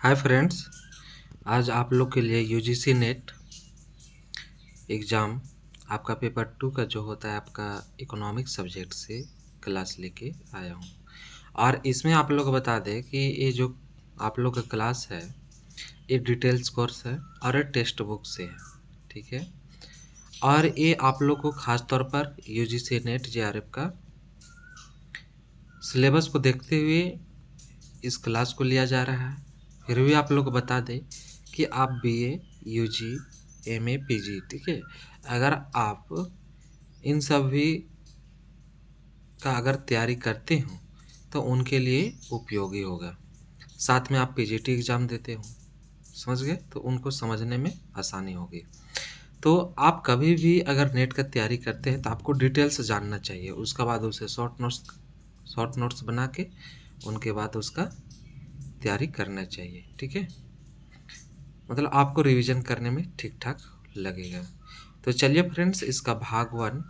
Hi friends, आज आप लोग के लिए यूजीसी नेट एग्ज़ाम आपका पेपर 2 का जो होता है आपका इकोनॉमिक सब्जेक्ट से क्लास लेके आया हूँ। और इसमें आप लोग को बता दें कि ये जो आप लोग का क्लास है ये डिटेल्स कोर्स है और ये टेक्स्ट बुक से है, ठीक है। और ये आप लोग को ख़ास तौर पर यूजीसी नेट जेआरएफ का सिलेबस को देखते हुए इस क्लास को लिया जा रहा है। फिर भी आप लोग को बता दें कि आप बीए, यूजी, एमए, पीजी, ठीक है, अगर आप इन सभी का अगर तैयारी करते हो तो उनके लिए उपयोगी होगा। साथ में आप पीजीटी एग्ज़ाम देते हो, समझ गए, तो उनको समझने में आसानी होगी। तो आप कभी भी अगर नेट का तैयारी करते हैं तो आपको डिटेल्स जानना चाहिए, उसके बाद उसे शॉर्ट नोट्स बना के उनके बाद उसका तैयारी करना चाहिए, ठीक है। मतलब आपको रिवीजन करने में ठीक ठाक लगेगा। तो चलिए फ्रेंड्स, इसका भाग 1,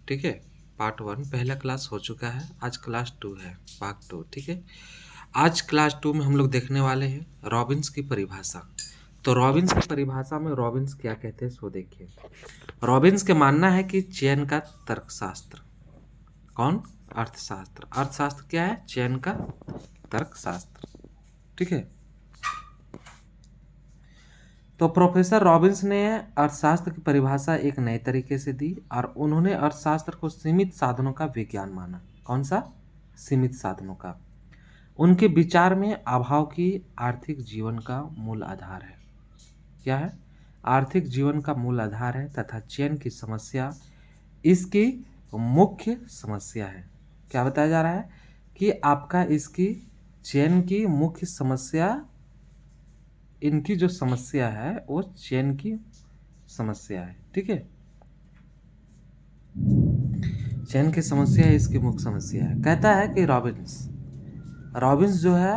ठीक है, पार्ट 1 पहला क्लास हो चुका है, आज क्लास 2 है, भाग 2, ठीक है। आज क्लास 2 में हम लोग देखने वाले हैं रॉबिन्स की परिभाषा। तो रॉबिन्स की परिभाषा में रॉबिन्स क्या कहते हैं सो देखिए। रॉबिन्स के मानना है कि चयन का तर्कशास्त्र, कौन? अर्थशास्त्र। अर्थशास्त्र क्या है? चयन का तर्कशास्त्र, ठीक है। तो प्रोफेसर रॉबिन्स ने अर्थशास्त्र की परिभाषा एक नए तरीके से दी और उन्होंने अर्थशास्त्र को सीमित साधनों का विज्ञान माना। कौन सा? सीमित साधनों का। उनके विचार में अभाव की आर्थिक जीवन का मूल आधार है। क्या है? आर्थिक जीवन का मूल आधार है तथा चयन की समस्या इसकी मुख्य समस्या है। क्या बताया जा रहा है कि आपका इसकी चयन की मुख्य समस्या, इनकी जो समस्या है वो चयन की समस्या है, ठीक है। चयन की समस्या इसकी मुख्य समस्या है, कहता है कि रॉबिन्स जो है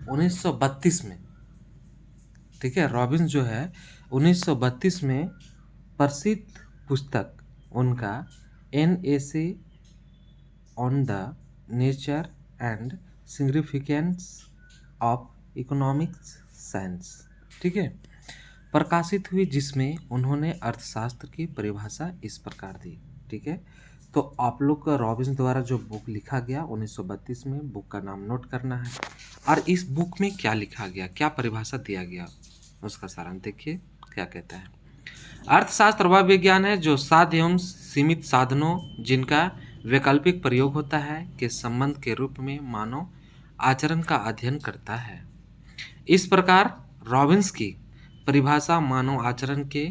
1932 में, ठीक है, रॉबिन्स जो है 1932 में प्रसिद्ध पुस्तक उनका an essay on the nature and significance of economic science, ठीक है, प्रकाशित हुई, जिसमें उन्होंने अर्थशास्त्र की परिभाषा इस प्रकार दी, ठीक है। तो आप लोग का रॉबिन्स द्वारा जो बुक लिखा गया 1932 में, बुक का नाम नोट करना है। और इस बुक में क्या लिखा गया, क्या परिभाषा दिया गया, उसका सारांश देखिए क्या कहता है। अर्थशास्त्र वह विज्ञान है जो साध्य एवं सीमित साधनों जिनका वैकल्पिक प्रयोग होता है के संबंध के रूप में मानव आचरण का अध्ययन करता है। इस प्रकार रॉबिन्स की परिभाषा मानव आचरण के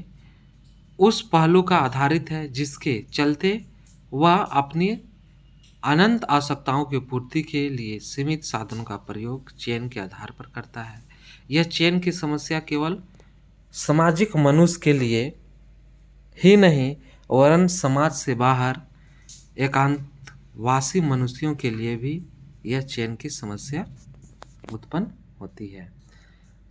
उस पहलू का आधारित है जिसके चलते वह अपनी अनंत आवश्यकताओं की पूर्ति के लिए सीमित साधनों का प्रयोग चयन के आधार पर करता है। यह चयन की समस्या केवल सामाजिक मनुष्य के लिए ही नहीं वरन समाज से बाहर एकांतवासी मनुष्यों के लिए भी यह चयन की समस्या उत्पन्न होती है।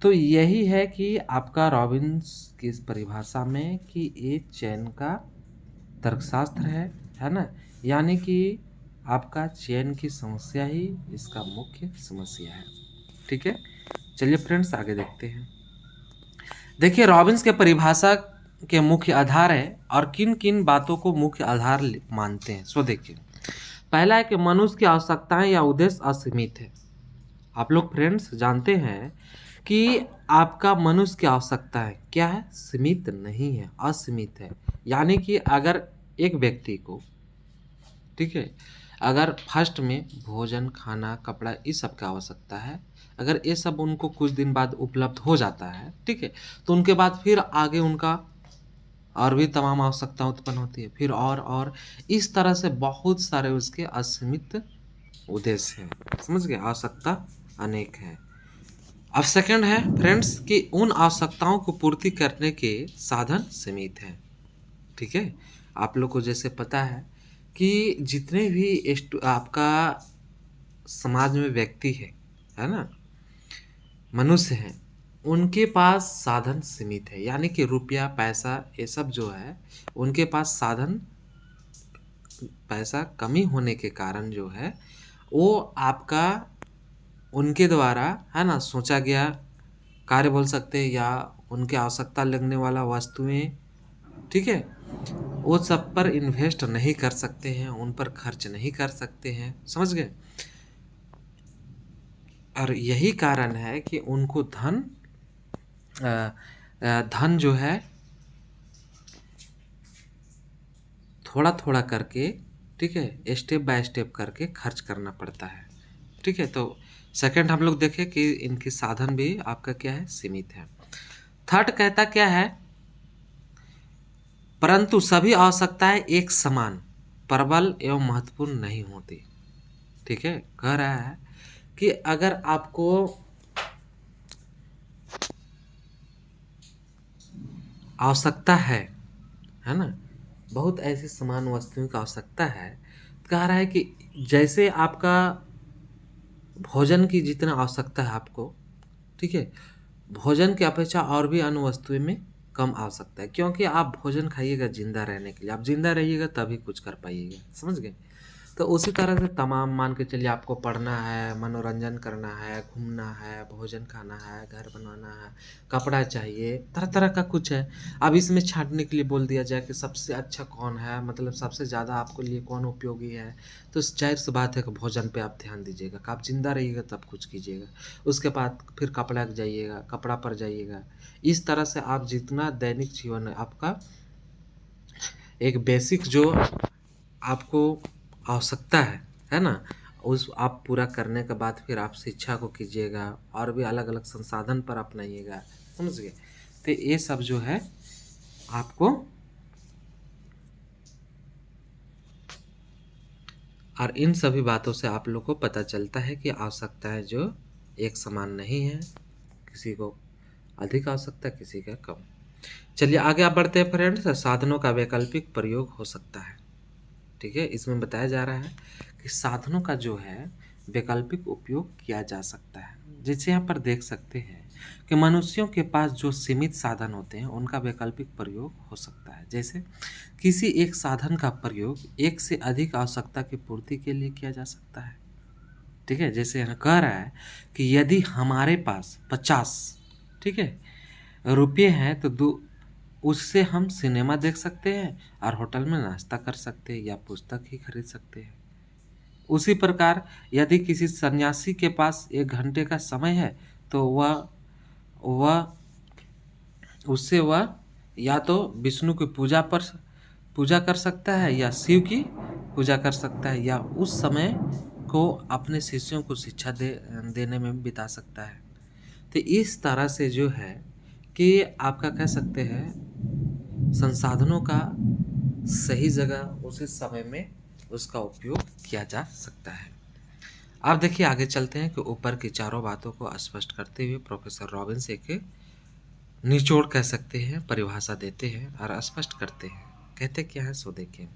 तो यही है कि आपका रॉबिन्स की इस परिभाषा में कि ये चयन का तर्कशास्त्र है ना, यानी कि आपका चयन की समस्या ही इसका मुख्य समस्या है, ठीक है। चलिए फ्रेंड्स आगे देखते हैं। देखिए रॉबिन्स के परिभाषा के मुख्य आधार है और किन किन बातों को मुख्य आधार मानते हैं सो देखिए। पहला है कि मनुष्य की आवश्यकताएं या उद्देश्य असीमित है। आप लोग फ्रेंड्स जानते हैं कि आपका मनुष्य की आवश्यकताएं क्या है? सीमित नहीं है, असीमित है। यानी कि अगर एक व्यक्ति को, ठीक है, अगर फर्स्ट में भोजन, खाना, कपड़ा इस सब की आवश्यकता है, अगर ये सब उनको कुछ दिन बाद उपलब्ध हो जाता है, ठीक है, तो उनके बाद फिर आगे उनका और भी तमाम आवश्यकता उत्पन्न होती है, फिर और इस तरह से बहुत सारे उसके असीमित उद्देश्य हैं, समझ गए, आवश्यकता अनेक है। अब सेकंड है फ्रेंड्स कि उन आवश्यकताओं को पूर्ति करने के साधन सीमित हैं, ठीक है। आप लोग को जैसे पता है कि जितने भी आपका समाज में व्यक्ति है ना, मनुष्य हैं, उनके पास साधन सीमित है, यानी कि रुपया पैसा ये सब जो है उनके पास साधन, पैसा कमी होने के कारण जो है वो आपका उनके द्वारा है ना सोचा गया कार्य बोल सकते हैं या उनके आवश्यकता लगने वाला वस्तुएं, ठीक है, वो सब पर इन्वेस्ट नहीं कर सकते हैं, उन पर खर्च नहीं कर सकते हैं, समझ गए। और यही कारण है कि उनको धन जो है थोड़ा थोड़ा करके, ठीक है, स्टेप बाय स्टेप करके खर्च करना पड़ता है, ठीक है। तो सेकंड हम लोग देखें कि इनकी साधन भी आपका क्या है, सीमित है। थर्ड कहता क्या है, परंतु सभी आवश्यकताएं एक समान प्रबल एवं महत्वपूर्ण नहीं होती, ठीक है। कह रहा है कि अगर आपको आवश्यकता है ना, बहुत ऐसी समान वस्तुओं की आवश्यकता है, कह रहा है कि जैसे आपका भोजन की जितना आवश्यकता है आपको, ठीक है, भोजन की अपेक्षा और भी अन्य वस्तुएं में कम आवश्यकता है, क्योंकि आप भोजन खाइएगा जिंदा रहने के लिए, आप जिंदा रहिएगा तभी कुछ कर पाइएगा, समझ गए। तो उसी तरह से तमाम मान के चलिए, आपको पढ़ना है, मनोरंजन करना है, घूमना है, भोजन खाना है, घर बनवाना है, कपड़ा चाहिए, तरह तरह का कुछ है। अब इसमें छांटने के लिए बोल दिया जाए कि सबसे अच्छा कौन है, मतलब सबसे ज़्यादा आपको लिए कौन उपयोगी है, तो जाहिर सी बात है कि भोजन पे आप ध्यान दीजिएगा, कि आप जिंदा रहिएगा तब कुछ कीजिएगा। उसके बाद फिर कपड़ा जाइएगा, कपड़ा पर जाइएगा। इस तरह से आप जितना दैनिक जीवन है आपका एक बेसिक जो आपको आवश्यकता है ना, उस आप पूरा करने के बाद फिर आप शिक्षा को कीजिएगा और भी अलग अलग संसाधन पर अपनाइएगा, समझ गए। तो ये सब जो है आपको, और इन सभी बातों से आप लोग को पता चलता है कि आवश्यकताएं जो एक समान नहीं है, किसी को अधिक आवश्यकता, किसी का कम। चलिए आगे आप बढ़ते हैं फ्रेंड्स। साधनों का वैकल्पिक प्रयोग हो सकता है, ठीक है। इसमें बताया जा रहा है कि साधनों का जो है वैकल्पिक उपयोग किया जा सकता है। जैसे यहाँ पर देख सकते हैं कि मनुष्यों के पास जो सीमित साधन होते हैं उनका वैकल्पिक प्रयोग हो सकता है। जैसे किसी एक साधन का प्रयोग एक से अधिक आवश्यकता की पूर्ति के लिए किया जा सकता है, ठीक है। जैसे यहाँ कह रहा है कि यदि हमारे पास 50, ठीक है, रुपये हैं, तो दो उससे हम सिनेमा देख सकते हैं और होटल में नाश्ता कर सकते हैं या पुस्तक ही खरीद सकते हैं। उसी प्रकार यदि किसी सन्यासी के पास 1 घंटे का समय है, तो वह उससे वह या तो विष्णु की पूजा कर सकता है या शिव की पूजा कर सकता है, या उस समय को अपने शिष्यों को शिक्षा देने में बिता सकता है। तो इस तरह से जो है कि आपका कह सकते हैं संसाधनों का सही जगह उसी समय में उसका उपयोग किया जा सकता है। अब देखिए आगे चलते हैं कि ऊपर की चारों बातों को स्पष्ट करते हुए प्रोफेसर रॉबिन्स एक निचोड़ कह सकते हैं, परिभाषा देते हैं और स्पष्ट करते हैं। कहते क्या है सो देखिए।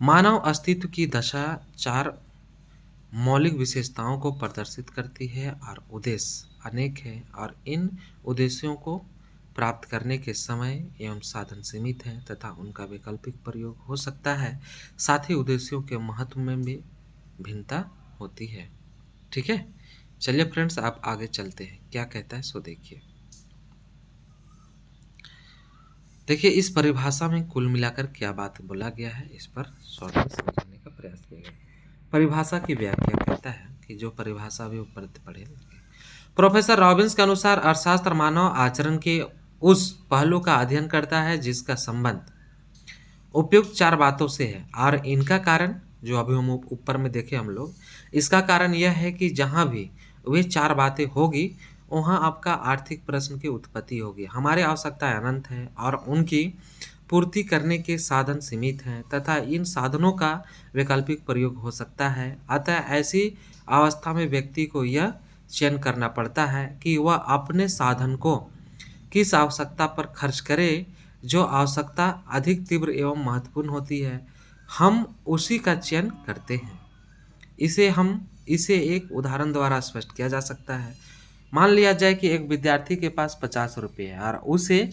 मानव अस्तित्व की दशा 4 मौलिक विशेषताओं को प्रदर्शित करती है और उद्देश्य अनेक हैं, और इन उद्देश्यों को प्राप्त करने के समय एवं साधन सीमित हैं तथा उनका वैकल्पिक प्रयोग हो सकता है। साथ ही उद्देश्यों के महत्व में भी भिन्नता होती है, ठीक है। चलिए फ्रेंड्स आप आगे चलते हैं, क्या कहता है सो देखिए। देखिए इस परिभाषा में कुल मिलाकर क्या बात बोला गया है, इस पर शॉर्ट में समझने का प्रयास किया गया। परिभाषा की व्याख्या कहता है कि जो परिभाषा भी ऊपर पढ़े, प्रोफेसर रॉबिन्स के अनुसार अर्थशास्त्र मानव आचरण के उस पहलू का अध्ययन करता है जिसका संबंध उपयुक्त 4 बातों से है, और इनका कारण जो अभी हम ऊपर में देखे हम लोग, इसका कारण यह है कि जहाँ भी वे 4 बातें होगी वहाँ आपका आर्थिक प्रश्न की उत्पत्ति होगी। हमारी आवश्यकताएं अनंत हैं और उनकी पूर्ति करने के साधन सीमित हैं तथा इन साधनों का वैकल्पिक प्रयोग हो सकता है। अतः ऐसी अवस्था में व्यक्ति को यह चयन करना पड़ता है कि वह अपने साधन को किस आवश्यकता पर खर्च करे। जो आवश्यकता अधिक तीव्र एवं महत्वपूर्ण होती है हम उसी का चयन करते हैं। इसे एक उदाहरण द्वारा स्पष्ट किया जा सकता है। मान लिया जाए कि एक विद्यार्थी के पास 50 रुपये है और उसे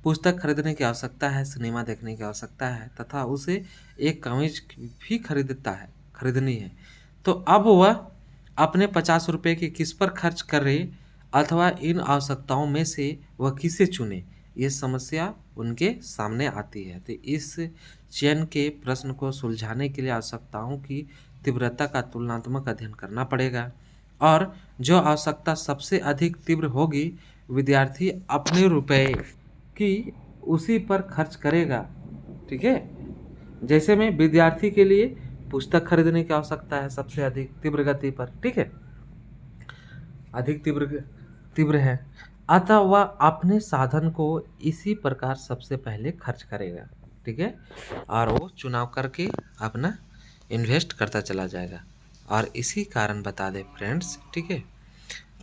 पुस्तक खरीदने की आवश्यकता है, सिनेमा देखने की आवश्यकता है तथा उसे एक कमीज भी खरीदनी है। तो अब वह अपने 50 रुपये की किस पर खर्च करे अथवा इन आवश्यकताओं में से वह किसे चुने, ये समस्या उनके सामने आती है। तो इस चयन के प्रश्न को सुलझाने के लिए आवश्यकताओं की तीव्रता का तुलनात्मक अध्ययन करना पड़ेगा और जो आवश्यकता सबसे अधिक तीव्र होगी विद्यार्थी अपने रुपए की उसी पर खर्च करेगा। ठीक है, जैसे में विद्यार्थी के लिए पुस्तक खरीदने की आवश्यकता है सबसे अधिक तीव्र गति पर, ठीक है, अधिक तीव्र है, अतः वह अपने साधन को इसी प्रकार सबसे पहले खर्च करेगा। ठीक है, और वो चुनाव करके अपना इन्वेस्ट करता चला जाएगा। और इसी कारण बता दें फ्रेंड्स, ठीक है,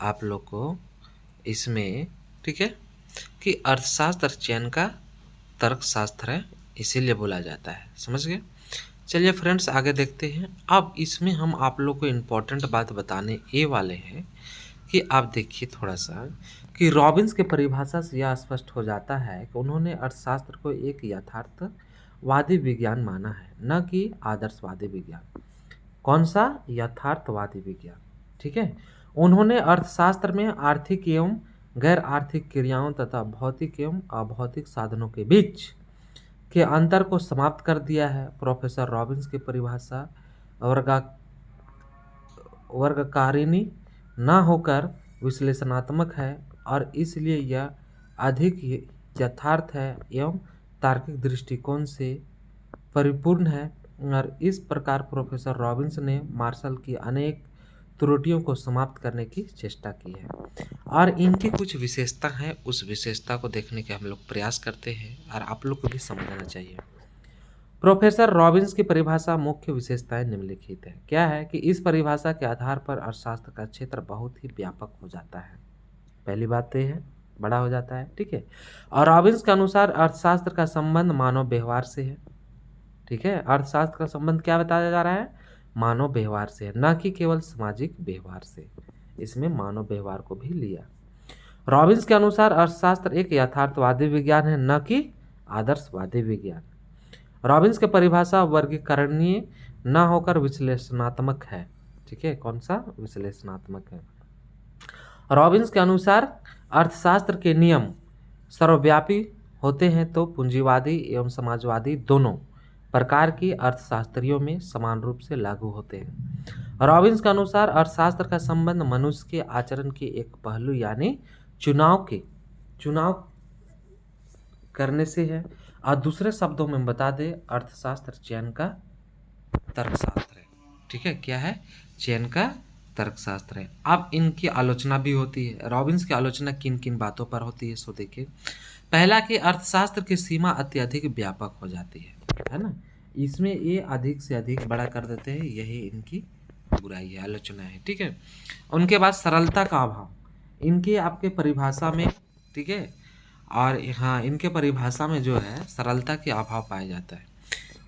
आप लोग को इसमें, ठीक है, कि अर्थशास्त्र चयन का तर्कशास्त्र है, इसीलिए बोला जाता है। समझ गए? चलिए फ्रेंड्स आगे देखते हैं। अब इसमें हम आप लोग को इम्पोर्टेंट बात बताने ये वाले हैं कि आप देखिए थोड़ा सा कि रॉबिन्स के परिभाषा से यह स्पष्ट हो जाता है कि उन्होंने अर्थशास्त्र को एक यथार्थवादी विज्ञान माना है, न कि आदर्शवादी विज्ञान। कौन सा? यथार्थवादी विज्ञान। ठीक है, उन्होंने अर्थशास्त्र में आर्थिक एवं गैर आर्थिक क्रियाओं तथा भौतिक एवं अभौतिक साधनों के बीच के अंतर को समाप्त कर दिया है। प्रोफेसर रॉबिन्स की परिभाषा वर्गकारिणी न होकर विश्लेषणात्मक है और इसलिए यह अधिक यथार्थ है एवं तार्किक दृष्टिकोण से परिपूर्ण है। और इस प्रकार प्रोफेसर रॉबिन्स ने मार्शल की अनेक त्रुटियों को समाप्त करने की चेष्टा की है और इनकी कुछ विशेषता है, उस विशेषता को देखने के हम लोग प्रयास करते हैं और आप लोग को भी समझना चाहिए। प्रोफेसर रॉबिन्स की परिभाषा मुख्य विशेषताएं निम्नलिखित है। क्या है कि इस परिभाषा के आधार पर अर्थशास्त्र का क्षेत्र बहुत ही व्यापक हो जाता है। पहली बात तो यह है, बड़ा हो जाता है। ठीक है, और रॉबिन्स के अनुसार अर्थशास्त्र का संबंध मानव व्यवहार से है। ठीक है, अर्थशास्त्र का संबंध क्या बताया जा रहा है? मानव व्यवहार से है, न कि केवल सामाजिक व्यवहार से। इसमें मानव व्यवहार को भी लिया। रॉबिन्स के अनुसार अर्थशास्त्र एक यथार्थवादी विज्ञान है, न कि आदर्शवादी विज्ञान। रॉबिन्स की परिभाषा वर्गीकरणीय न होकर विश्लेषणात्मक है। ठीक है, कौन सा? विश्लेषणात्मक है। रॉबिन्स के अनुसार अर्थशास्त्र के नियम सर्वव्यापी होते हैं तो पूंजीवादी एवं समाजवादी दोनों प्रकार की अर्थशास्त्रियों में समान रूप से लागू होते हैं। रॉबिन्स के अनुसार अर्थशास्त्र का संबंध मनुष्य के आचरण के एक पहलू यानी चुनाव करने से है और दूसरे शब्दों में बता दे अर्थशास्त्र चयन का तर्कशास्त्र है। ठीक है, क्या है? चयन का तर्कशास्त्र है। अब इनकी आलोचना भी होती है। रॉबिन्स की आलोचना किन किन बातों पर होती है सो देखिए। पहला कि अर्थशास्त्र की सीमा अत्यधिक व्यापक हो जाती है ना, इसमें ये अधिक से अधिक बड़ा कर देते हैं, यही इनकी बुराई है, आलोचना है। ठीक है, उनके बाद सरलता का अभाव इनके आपके परिभाषा में, ठीक है, और हाँ इनके परिभाषा में जो है सरलता के अभाव पाया जाता है।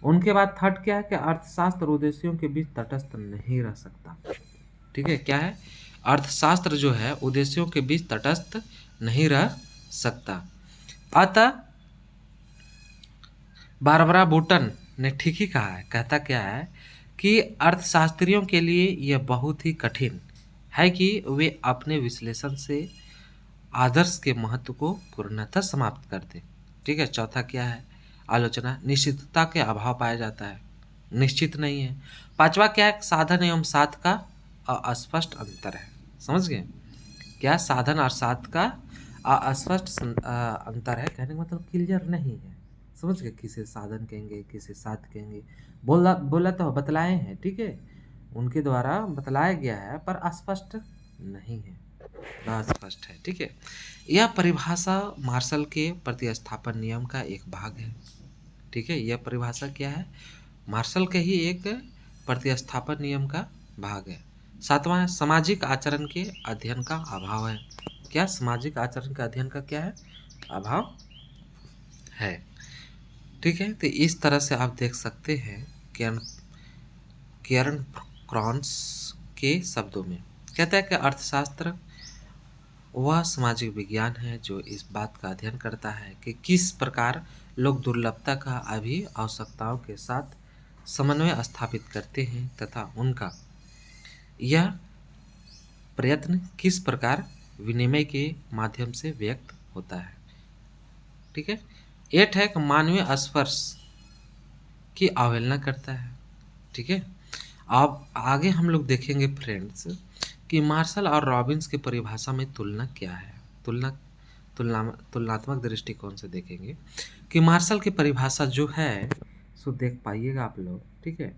उनके बाद थर्ड क्या है कि अर्थशास्त्र उद्देश्यों के बीच तटस्थ नहीं रह सकता। ठीक है, क्या है? अर्थशास्त्र जो है उद्देश्यों के बीच तटस्थ नहीं रह सकता। अतः बारबरा बूटन ने ठीक ही कहा है। कहता क्या है कि अर्थशास्त्रियों के लिए यह बहुत ही कठिन है कि वे अपने विश्लेषण से आदर्श के महत्व को पूर्णतः समाप्त कर दें। ठीक है, चौथा क्या है? आलोचना निश्चितता के अभाव पाया जाता है, निश्चित नहीं है। पांचवा क्या है? साधन एवं साध का अस्पष्ट अंतर है। समझ गए? क्या? साधन और साध का अस्पष्ट अंतर है, कहने का मतलब क्लियर नहीं है। समझ गए? किसे साधन कहेंगे, किसे साध कहेंगे, बोला तो बतलाए हैं। ठीक है, उनके द्वारा बतलाया गया है पर अस्पष्ट नहीं है, ना स्पष्ट है। ठीक है, यह परिभाषा मार्शल के प्रतिस्थापन नियम का एक भाग है। ठीक है, यह परिभाषा क्या है? मार्शल के ही एक प्रतिस्थापन नियम का भाग है। सातवां है सामाजिक आचरण के अध्ययन का अभाव है। क्या? सामाजिक आचरण का अध्ययन का क्या है? अभाव है। ठीक है, तो इस तरह से आप देख सकते हैं केरन क्रॉन्स के शब्दों में कहता है कि अर्थशास्त्र वह सामाजिक विज्ञान है जो इस बात का अध्ययन करता है कि किस प्रकार लोग दुर्लभता का अभी आवश्यकताओं के साथ समन्वय स्थापित करते हैं तथा उनका यह प्रयत्न किस प्रकार विनिमय के माध्यम से व्यक्त होता है। ठीक है। 8 है कि मानवीय स्पर्श की अवहेलना करता है। ठीक है। अब आगे हम लोग देखेंगे फ्रेंड्स कि मार्शल और रॉबिन्स की परिभाषा में तुलना क्या है। तुलनात्मक दृष्टिकोण से देखेंगे कि मार्शल की परिभाषा जो है सो देख पाइएगा आप लोग। ठीक है,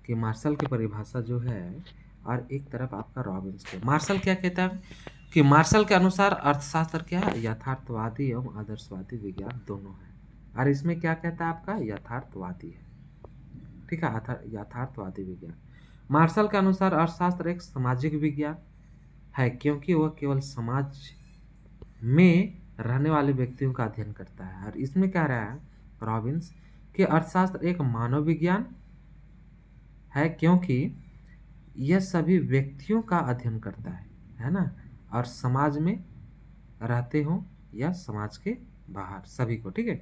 कि मार्शल की परिभाषा जो है और एक तरफ आपका रॉबिन्स के। मार्शल क्या कहता है कि मार्शल के अनुसार अर्थशास्त्र क्या है, यथार्थवादी एवं आदर्शवादी विज्ञान दोनों है। और इसमें क्या कहता है आपका, यथार्थवादी है। ठीक है, यथार्थवादी विज्ञान। मार्शल के अनुसार अर्थशास्त्र एक सामाजिक विज्ञान है क्योंकि वह केवल समाज में रहने वाले व्यक्तियों का अध्ययन करता है। और इसमें कह रहा है रॉबिन्स कि अर्थशास्त्र एक मानव विज्ञान है क्योंकि यह सभी व्यक्तियों का अध्ययन करता है ना, और समाज में रहते हो या समाज के बाहर सभी को। ठीक है।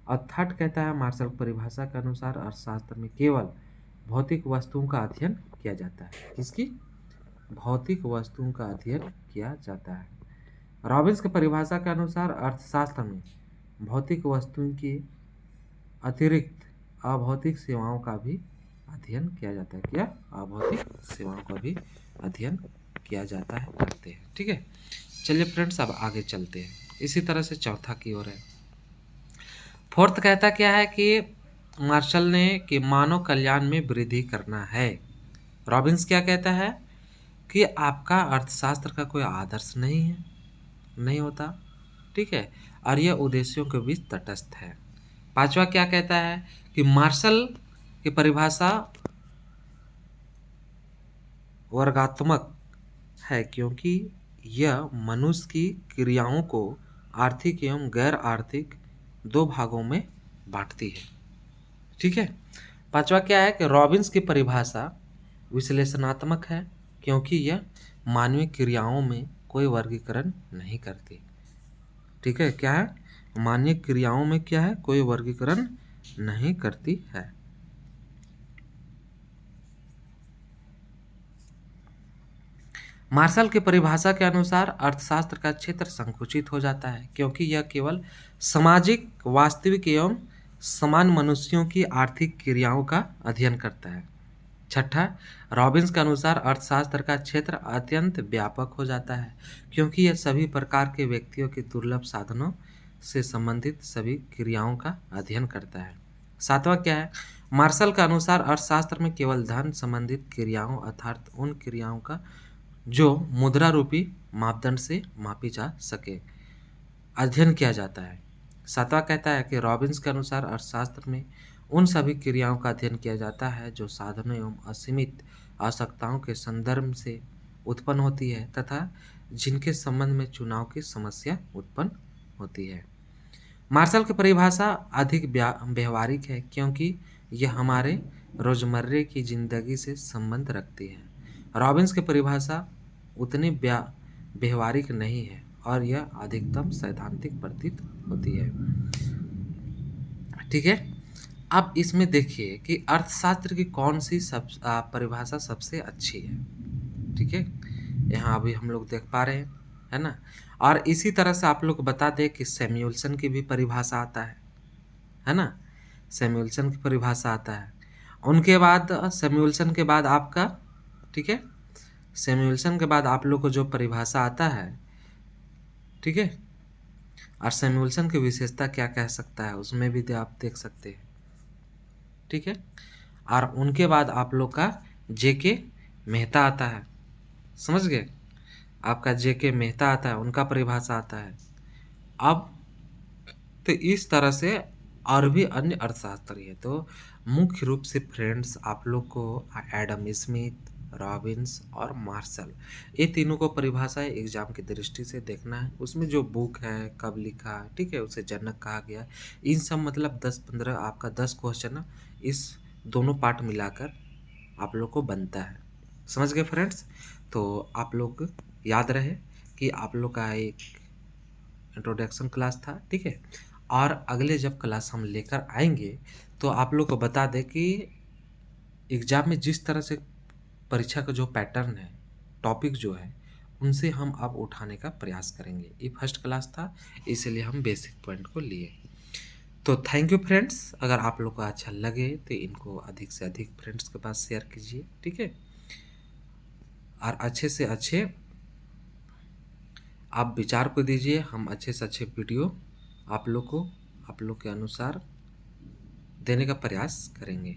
और थर्ड कहता है मार्शल परिभाषा के अनुसार अर्थशास्त्र में केवल भौतिक वस्तुओं का अध्ययन किया जाता है। किसकी? भौतिक वस्तुओं का अध्ययन किया जाता है। रॉबिन्स की परिभाषा के अनुसार अर्थशास्त्र में भौतिक वस्तुओं के अतिरिक्त अभौतिक सेवाओं का भी अध्ययन किया जाता है। क्या? अभौतिक सेवाओं का भी अध्ययन किया जाता है, करते हैं। ठीक है। चलिए फ्रेंड्स अब आगे चलते हैं। इसी तरह से चौथा की ओर है। फोर्थ कहता क्या है कि मार्शल ने कि मानव कल्याण में वृद्धि करना है। रॉबिन्स क्या कहता है कि आपका अर्थशास्त्र का कोई आदर्श नहीं है, नहीं होता। ठीक है, और यह उद्देश्यों के बीच तटस्थ है। पांचवा क्या कहता है कि मार्शल की परिभाषा वर्गात्मक है क्योंकि यह मनुष्य की क्रियाओं को आर्थिक एवं गैर आर्थिक दो भागों में बांटती है। ठीक है। पांचवा क्या है कि रॉबिन्स की परिभाषा विश्लेषणात्मक है क्योंकि यह मानवीय क्रियाओं में कोई वर्गीकरण नहीं करती। ठीक है, क्या है, मानवीय क्रियाओं में क्या है, कोई वर्गीकरण नहीं करती है। मार्शल की परिभाषा के अनुसार अर्थशास्त्र का क्षेत्र संकुचित हो जाता है क्योंकि यह केवल सामाजिक वास्तविक एवं समान मनुष्यों की आर्थिक क्रियाओं का अध्ययन करता है। छठा, रॉबिन्स के अनुसार अर्थशास्त्र का क्षेत्र अत्यंत व्यापक हो जाता है क्योंकि यह सभी प्रकार के व्यक्तियों के दुर्लभ साधनों से संबंधित सभी क्रियाओं का अध्ययन करता है। सातवां क्या है, मार्शल के अनुसार अर्थशास्त्र में केवल धन संबंधित क्रियाओं अर्थात उन क्रियाओं का जो मुद्रा रूपी मापदंड से मापी जा सके अध्ययन किया जाता है। सातवां कहता है कि रॉबिन्स के अनुसार अर्थशास्त्र में उन सभी क्रियाओं का अध्ययन किया जाता है जो साधनों एवं असीमित आवश्यकताओं के संदर्भ से उत्पन्न होती है तथा जिनके संबंध में चुनाव की समस्या उत्पन्न होती है। मार्शल की परिभाषा अधिक व्यवहारिक है क्योंकि यह हमारे रोजमर्रे की जिंदगी से संबंध रखती है। रॉबिन्स की परिभाषा उतनी व्यवहारिक नहीं है और यह अधिकतम सैद्धांतिक प्रतीत होती है। ठीक है। अब इसमें देखिए कि अर्थशास्त्र की कौन सी परिभाषा सबसे अच्छी है। ठीक है, यहाँ अभी हम लोग देख पा रहे हैं, है ना। और इसी तरह से आप लोग बता दें कि सैमुअल्सन की भी परिभाषा आता है ना। सैमुअल्सन की परिभाषा आता है। उनके बाद सैमुअल्सन के बाद आपका, ठीक है, सैमुअल्सन के बाद आप लोग को जो परिभाषा आता है, ठीक है, और सैमुअल्सन की विशेषता क्या कह सकता है उसमें भी आप देख सकते हैं। ठीक है, और उनके बाद आप लोग का जेके मेहता आता है, समझ गए, आपका जेके मेहता आता है, उनका परिभाषा आता है। अब तो इस तरह से और भी अन्य अर्थशास्त्री है। तो मुख्य रूप से फ्रेंड्स आप लोग को एडम स्मिथ, रॉबिन्स और मार्शल, ये तीनों को परिभाषा एग्जाम की दृष्टि से देखना है। उसमें जो बुक है, कब लिखा है, ठीक है, उसे जनक कहा गया। इन सब मतलब 10-15 आपका 10 क्वेश्चन इस दोनों पार्ट मिलाकर आप लोग को बनता है। समझ गए फ्रेंड्स। तो आप लोग याद रहे कि आप लोग का एक इंट्रोडक्शन क्लास था, ठीक है, और अगले जब क्लास हम लेकर आएंगे तो आप लोग को बता दें कि एग्ज़ाम में जिस तरह से परीक्षा का जो पैटर्न है, टॉपिक जो है, उनसे हम अब उठाने का प्रयास करेंगे। ये फर्स्ट क्लास था, इसलिए हम बेसिक पॉइंट को लिए। तो थैंक यू फ्रेंड्स, अगर आप लोग को अच्छा लगे तो इनको अधिक से अधिक फ्रेंड्स के पास शेयर कीजिए, ठीक है। और अच्छे से अच्छे आप विचार को दीजिए, हम अच्छे से अच्छे वीडियो आप लोग को आप लोग के अनुसार देने का प्रयास करेंगे।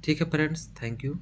ठीक है फ्रेंड्स, थैंक यू।